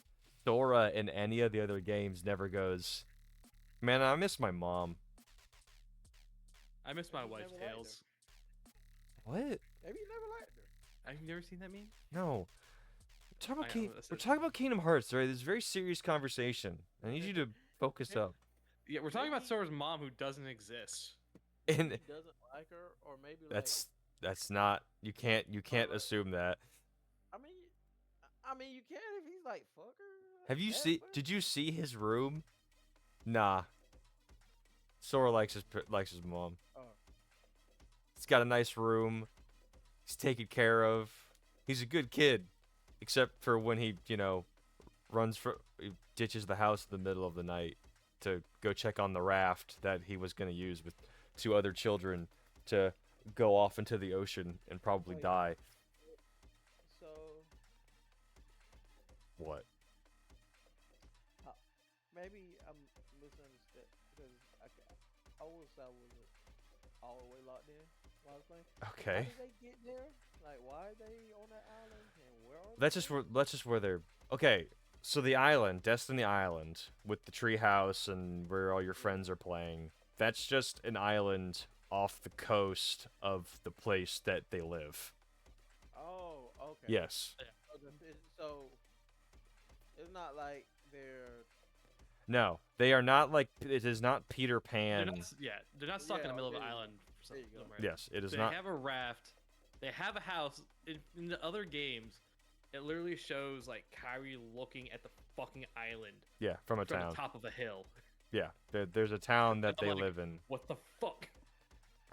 Sora in any of the other games never goes, "Man, I miss my mom." I miss my Maybe you wife's never liked her. tales. What? Maybe you never liked her. Have you never seen that meme? No. We're talking about I know, this we're is- talking about Kingdom Hearts, right? This is a very serious conversation. I need you to focus up. Yeah, we're talking about Maybe- Sora's mom who doesn't exist. And He doesn't like her, or maybe that's not you can't Alright. assume that. like. I mean, you can if he's like fuck her. Have you that see? much. Did you see his room? Nah. Sora likes his mom. Oh, He's got a nice room. He's taken care of. He's a good kid, except for when he ditches the house in the middle of the night to go check on the raft that he was gonna use with two other children to go off into the ocean and probably Wait. die. so What? maybe I'm misunderstood because I was all the way locked in while I was playing. How Okay. did they get there? Like, why are they on that island? And where are they? That's just where they're okay. So the island, Destiny Island, with the treehouse and where all your friends are playing, that's just an island off the coast of the place that they live. Oh, okay. Yes. So it's not like they're. No, they are not like it is not Peter They're Pan. not, they're not stuck in Yeah, the middle of there an you go. island. For There you go. somewhere. Yes, it is They not. have a raft. They have a house. In the other games, it literally shows like Kyrie looking at the fucking island Yeah, from a from town. the top of a hill. Yeah, there's a town that I'm they like, live in. What the fuck?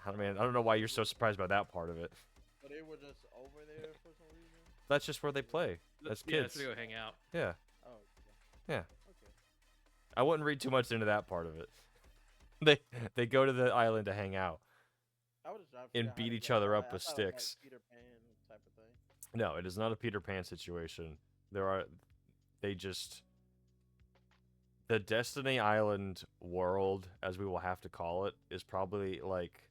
I mean, I don't know why you're so surprised by that part of it. So they were just over there for some reason. That's just where they play. That's Yeah, kids. that's where they go hang out. Yeah, Oh. Yeah. Okay. I wouldn't read too much into that part of it. They go to the island to hang out. I was just trying to And figure out how beat they each got other there. up I with thought it was like sticks. Peter Pan type of thing. No, it is not a Peter Pan situation. They just the Destiny Island world, as we will have to call it, is probably like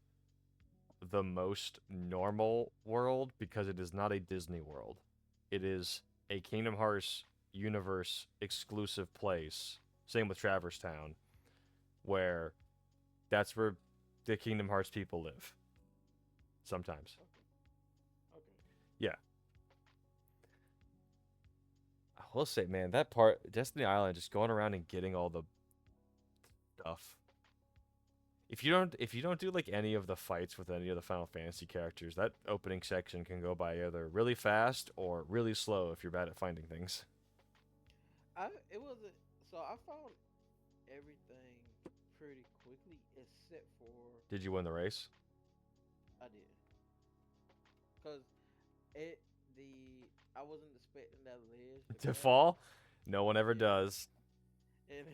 the most normal world because it is not a Disney world. It is a Kingdom Hearts universe exclusive place. Same with Traverse Town, where that's where the Kingdom Hearts people live. Sometimes. Okay. Yeah. I will say, man, that part, Destiny Island, just going around and getting all the stuff. If you don't do like any of the fights with any of the Final Fantasy characters, that opening section can go by either really fast or really slow if you're bad at finding things. It wasn't. So I found everything pretty quickly, except for Did you win the race? I did. Cause I wasn't expecting that ledge To crash, fall? No one ever Yeah. does. and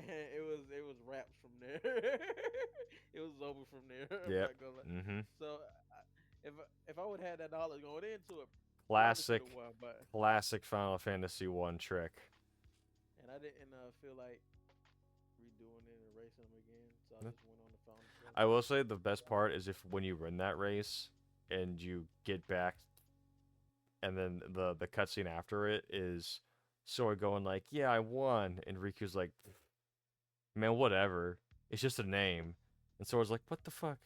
it was wraps from there. It was over from there. I'm Yep. not gonna lie. Mm-hmm. So if I would have had that knowledge going into it, Classic, probably coulda won, but classic Final Fantasy 1 trick. and I didn't feel like redoing it and racing them again, so I Yeah. just went on the phone. I will say the best part is if when you win that race and you get back, and then the cutscene after it is Sora going like, "Yeah, I won," and Riku's like, "Man, whatever. It's just a name." And Sora's like, "What the fuck?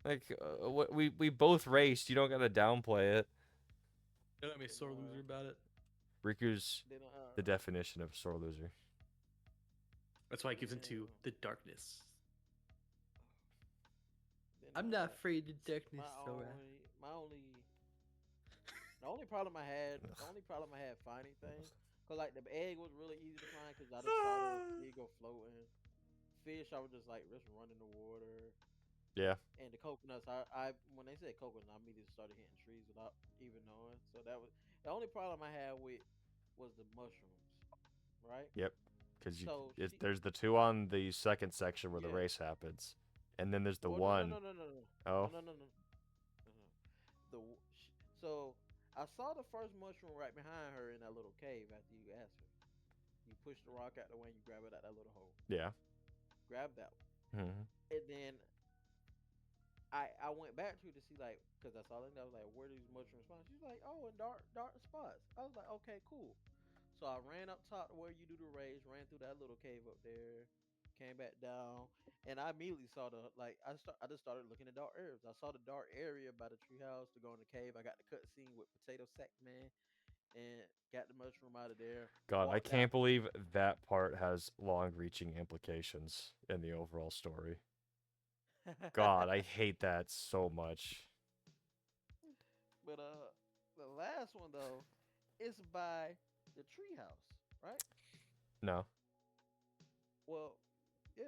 Like, what? We both raced. You don't gotta downplay it." Don't make me a Then sore loser about it. Riku's then the definition of sore loser. That's why he gives into then the darkness. then I'm not afraid of darkness, my Sora. the only problem I had finding things, cause like the egg was really easy to find, cause I just saw the egg go floating. Fish, I was just run in the water, Yeah. and the coconuts, I when they said coconut, I immediately started hitting trees without even knowing. So that was the only problem I had with was the mushrooms, right? Yep. Because So she, there's the two on the second section where the yeah. race happens, and then there's the Well, no, no, one no, no, no, no, oh no, no, no, no. Uh-huh. So I saw the first mushroom right behind her in that little cave after you asked her. You push the rock out the way and you grab it out that little hole. yeah. Grab that one. Hmm. And then I went back to see like because that's all I know. I was like, where do these mushrooms spawn? She's like, oh, in dark spots. I was like, okay, cool. So I ran up top to where you do the race, ran through that little cave up there, came back down, and I immediately saw I just started looking at dark areas. I saw the dark area by the treehouse to go in the cave. I got the cutscene with Potato Sack Man and got the mushroom out of there. God, I Walked out. can't believe that part has long-reaching implications in the overall story. God, I hate that so much. But the last one though is by the treehouse, right? No. Well, yeah,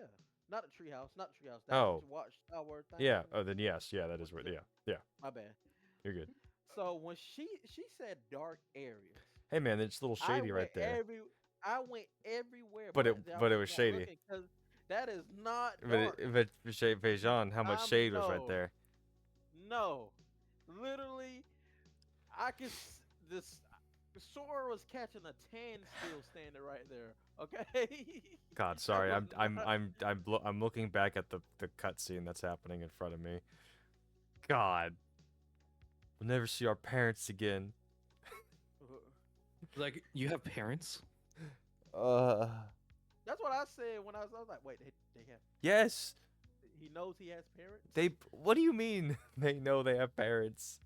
not the treehouse, not the treehouse. That Oh, watchtower thing. yeah. Oh, then yes. Yeah, that What is is what. it? Yeah. Yeah. My bad. You're good. So when she said dark areas, Hey, man, it's a little I shady right went there. I went everywhere, But I it was was not shady. looking because that is not But dark. Vajon, how much shade was right No, there? no, literally, I could this. Sora was catching a tan still standing right there. Okay, God, that sorry. was not. I'm looking back at the cutscene that's happening in front of me. God, we'll never see our parents again. Like, you have parents? Uh, That's what I said when I was like, wait, they have. yes. He knows he has parents. They. What do you mean? They know they have parents.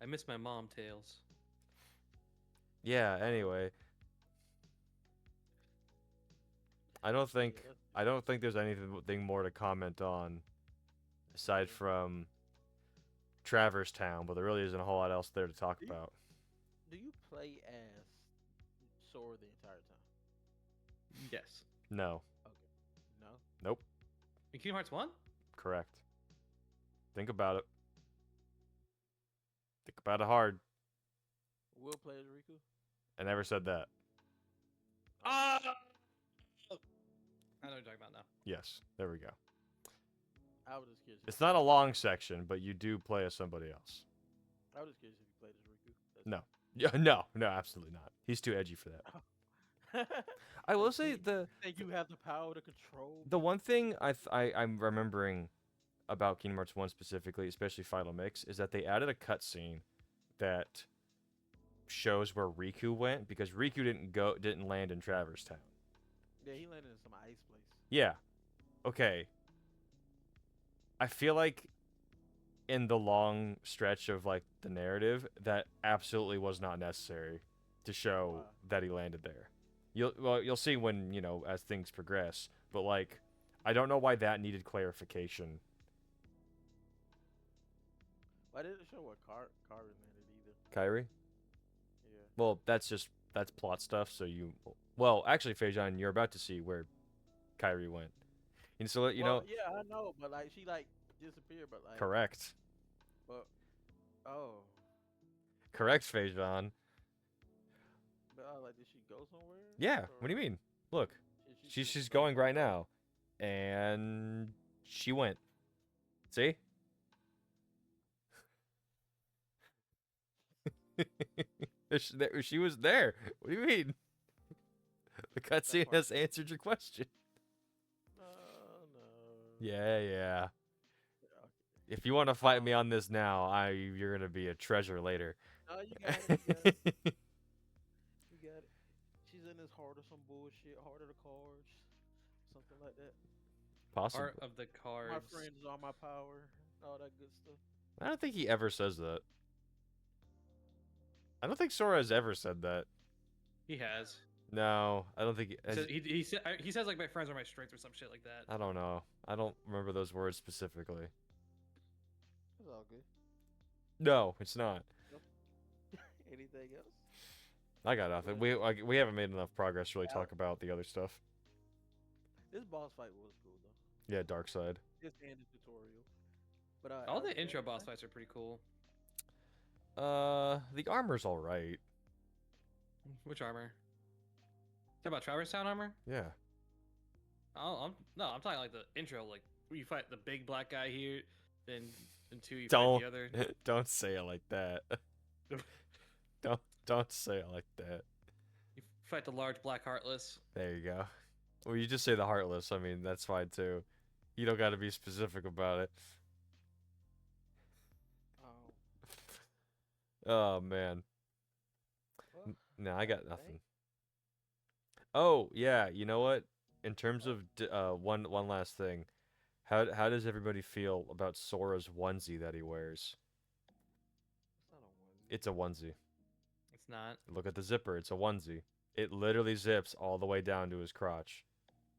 I miss my mom tales. Yeah. Anyway, I don't Yeah, think I don't think there's anything more to comment on aside yeah. from Traverse Town, but there really isn't a whole lot else there to talk Do you, about. do you play as Sora the entire time? Yes. No. Okay. No. Nope. In Kingdom Hearts 1? Correct. Think about it. Think about it hard. Will play as Riku. I never said that. Ah! I know what you're talking about now. Yes. There we go. I was just curious. It's not a long section, but you do play as somebody else. I was just curious if you played as Riku. No. Yeah, no, absolutely not. He's too edgy for that. I will say You think you have the power to control? the one thing I'm remembering about Kingdom Hearts 1 specifically, especially Final Mix, is that they added a cutscene that shows where Riku went because Riku didn't land in Traverse Town. Yeah, he landed in some ice place. Yeah. Okay. I feel like in the long stretch of like the narrative that absolutely was not necessary to show Wow. that he landed there. You'll see when, as things progress, but like I don't know why that needed clarification. Why didn't it show what car landed either? Kyrie? Yeah. Well, that's plot stuff, so well, actually Fajon, you're about to see where Kyrie went. And so Yeah, I know, but like she like disappeared, but like. correct. But oh, Correct, Fajon. but like, did she go somewhere? Yeah, what do you mean? Look, Is she's just going right now. And she went. See? She was there. What do you mean? The cutscene part. has answered your question. No, no. Yeah. Okay. If you want to fight me on this now, you're gonna be a treasure later. No, you got it. You got it. She's in this heart or some bullshit, heart of the cards, something like that. Possibly. Art of the My cards. friends are my power, all that good stuff. I don't think he ever says that. I don't think Sora has ever said that. He has. No, I don't think He says like my friends are my strength or some shit like that. I don't know. I don't remember those words specifically. It's all good. No, it's not. Anything else? I got nothing. We haven't made enough progress to really talk about the other stuff. This boss fight was cool though. Yeah, Dark Side. This and the tutorial. But All the intro boss fights are pretty cool. The armor's all right. Which armor? Talk about Traverse Town armor? Yeah. I'm talking like the intro, like where you fight the big black guy here, then in 2 you Don't fight the other. don't say it like that. don't say it like that. You fight the large black heartless. There you go. Well, you just say the heartless. I mean, that's fine too. You don't got to be specific about it. Oh man. Well, No, I got nothing. Oh yeah, you know what? In terms of one last thing, how does everybody feel about Sora's onesie that he wears? It's not a onesie. It's a onesie. It's not. Look at the zipper. It's a onesie. It literally zips all the way down to his crotch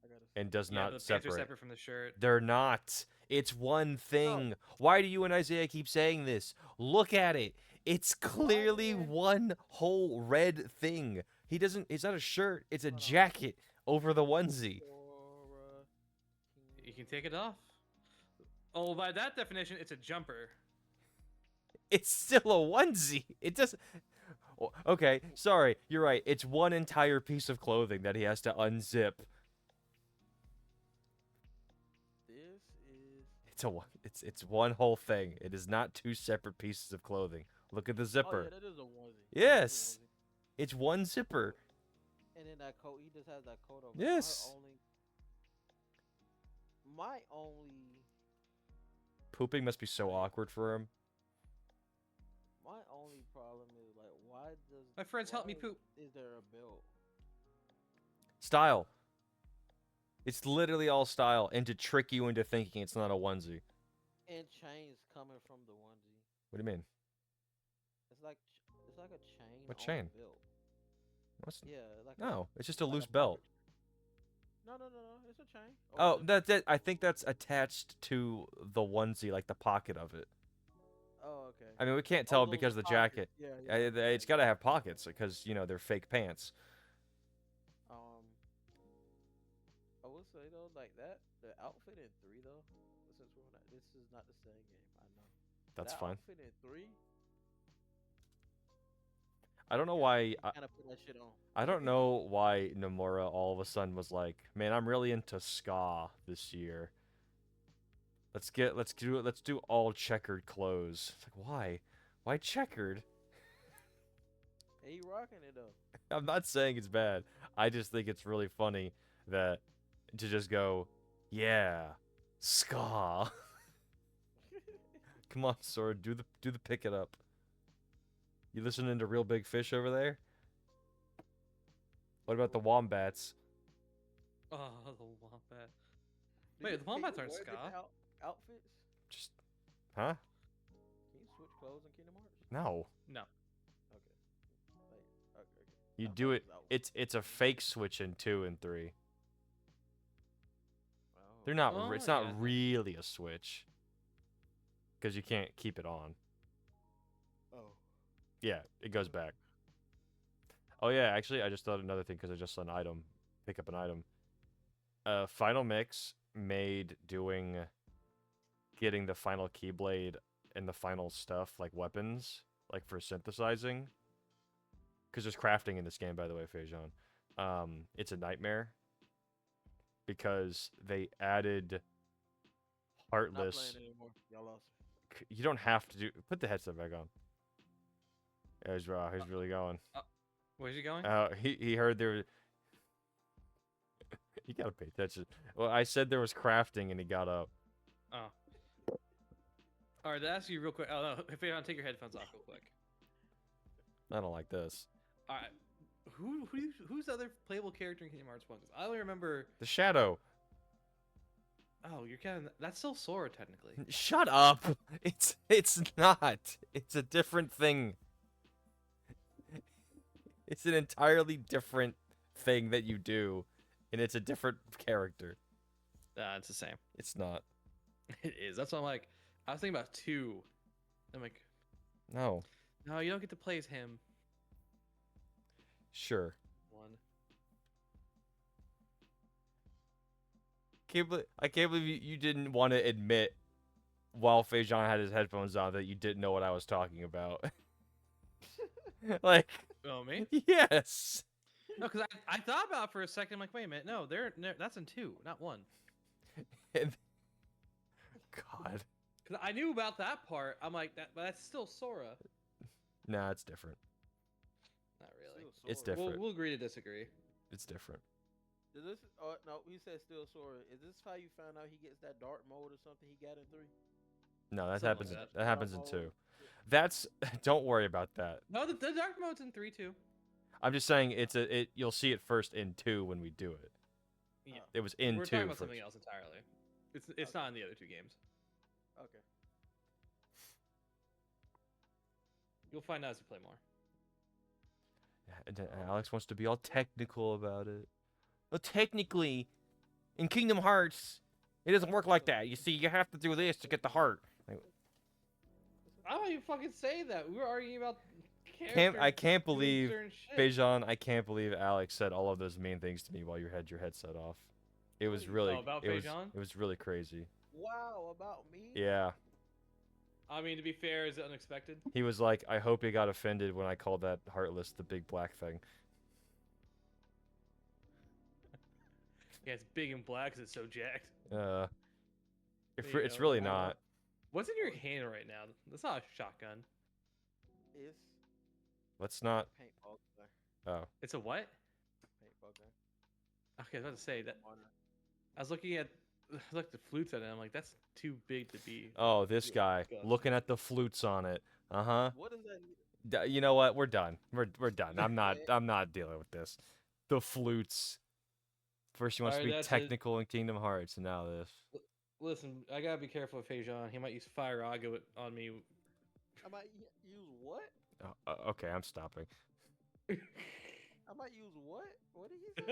I gotta see. and does Yeah, not the pants separate. are separate from the shirt. They're not. It's one thing. Why do you and Isaiah keep saying this? Look at it. It's clearly man? one whole red thing. It's not a shirt. It's a Hold on. jacket over the onesie. Sora, You can take it off. Oh, by that definition, it's a jumper. It's still a onesie. It doesn't. Okay, sorry. You're right. It's one entire piece of clothing that he has to unzip. This is. It's one whole thing. It is not two separate pieces of clothing. Look at the Oh zipper. yeah, that is a onesie. Yes. It's one zipper. And then that coat, he just has that coat over. Yes. My only Pooping must be so awkward for him. problem is like, why does My friends help me why poop. Is there a belt? Style. It's literally all style, and to trick you into thinking it's not a onesie. And chains coming from the onesie. What do you mean? It's like a chain. What on chain? The belt. What's... Yeah, like No, it's just a like loose a belt. pocket- No, it's a chain. Oh, Over the- that I think that's attached to the onesie, like the pocket of it. Oh, okay. I mean, we can't Oh, tell those because of are the jacket. pockets. Yeah. It's got to have pockets because they're fake pants. I will say though, like that, the outfit in 3 though. Since this is not the same game, I know. That's that fine. Outfit in 3. I don't know why. Kind of put that shit on. I don't know why Nomura all of a sudden was like, "Man, I'm really into ska this year. Let's do all checkered clothes." It's like, why? Why checkered? Hey, you rocking it though. I'm not saying it's bad. I just think it's really funny that to just go, yeah, ska. Come on, Sword, do the pick it up. You listening to Real Big Fish over there? What about the Wombats? Oh, the wombat. Wait, the wombats aren't ska. Outfits? Just, huh? Can you switch clothes in Kingdom Hearts? No. No. Okay. Like, okay. You I do thought it. was outfits. It's a fake switch in 2 and 3. Oh. They're not. Oh, It's yeah, not really a switch. Because you can't keep it on. Oh. Yeah, it goes back. Oh yeah, actually, I just thought another thing because I just saw an item. Pick up an item. Final Mix made getting the final Keyblade and the final stuff, like weapons, like for synthesizing. Because there's crafting in this game, by the way, Fejon. It's a nightmare. Because they added Not Heartless. playing anymore. Y'all lost. You don't have to do... Put the headset back on. Yeah, he's really going. Where's he going? He heard there was... You gotta pay attention. Well, I said there was crafting, and he got up. Oh. All right, to ask you real quick. Oh no, if you want to take your headphones off real quick. I don't like this. All right. Who's the other playable character in Kingdom Hearts 1? 'Cause I only remember. The Shadow. Oh, you're kind of that's still Sora technically. Shut up. It's not. It's a different thing. It's an entirely different thing that you do, and it's a different character. It's the same. It's not. It is. That's what I'm like. I was thinking about 2. I'm like, No. no, you don't get to play as him. Sure. 1. I can't believe you didn't want to admit while Feijun had his headphones on that you didn't know what I was talking about. Like, Oh, me? yes. No, because I thought about it for a second. I'm like, wait a minute. No, that's in 2, not 1. And, God. Because I knew about that part. I'm like, but that's still Sora. Nah, it's different. Not really. It's Sora. different. We'll agree to disagree. It's different. Is this? Oh no, he said still Sora. Is this how you found out he gets that dark mode or something he got in 3? No, that Something happens. like That happens in Dark 2. mode. That's. Don't worry about that. No, the dark mode's in 3 too. I'm just saying you'll see it first in 2 when we do it. Yeah. It was in We're 2 talking about first. something else entirely. It's not in the other 2 games. Okay. You'll find out as you play more. And then Alex wants to be all technical about it. Well, technically, in Kingdom Hearts, it doesn't work like that. You see, you have to do this to get the heart. Like, I don't even fucking say that. We were arguing about I can't doing believe, certain shit. Bejan, I can't believe Alex said all of those mean things to me while you had your headset off. It was really, about it was, Bejan? it was really crazy. Wow, about me? Yeah. I mean, to be fair, is it unexpected? He was like, I hope he got offended when I called that Heartless the big black thing. Yeah, it's big and black because it's so jacked. It's really not. What's in your hand right now? That's not a shotgun. It's Let's not. paintball gun. Oh. It's a what? Paintball gun. Okay, I was about to say that. Honor. I was looking at like the flutes at it. I'm like, that's too big to be. Oh, this Yeah. guy Go. looking at the flutes on it. Uh-huh. What does that mean? You know what? We're done. We're done. I'm not dealing with this. The flutes. First he wants to Alright, be that's it. technical in Kingdom Hearts, and now this. Listen, I gotta be careful with Feijun. He might use Fire Agua on me. I might use what? Okay, I'm stopping. I might use what? What did he say?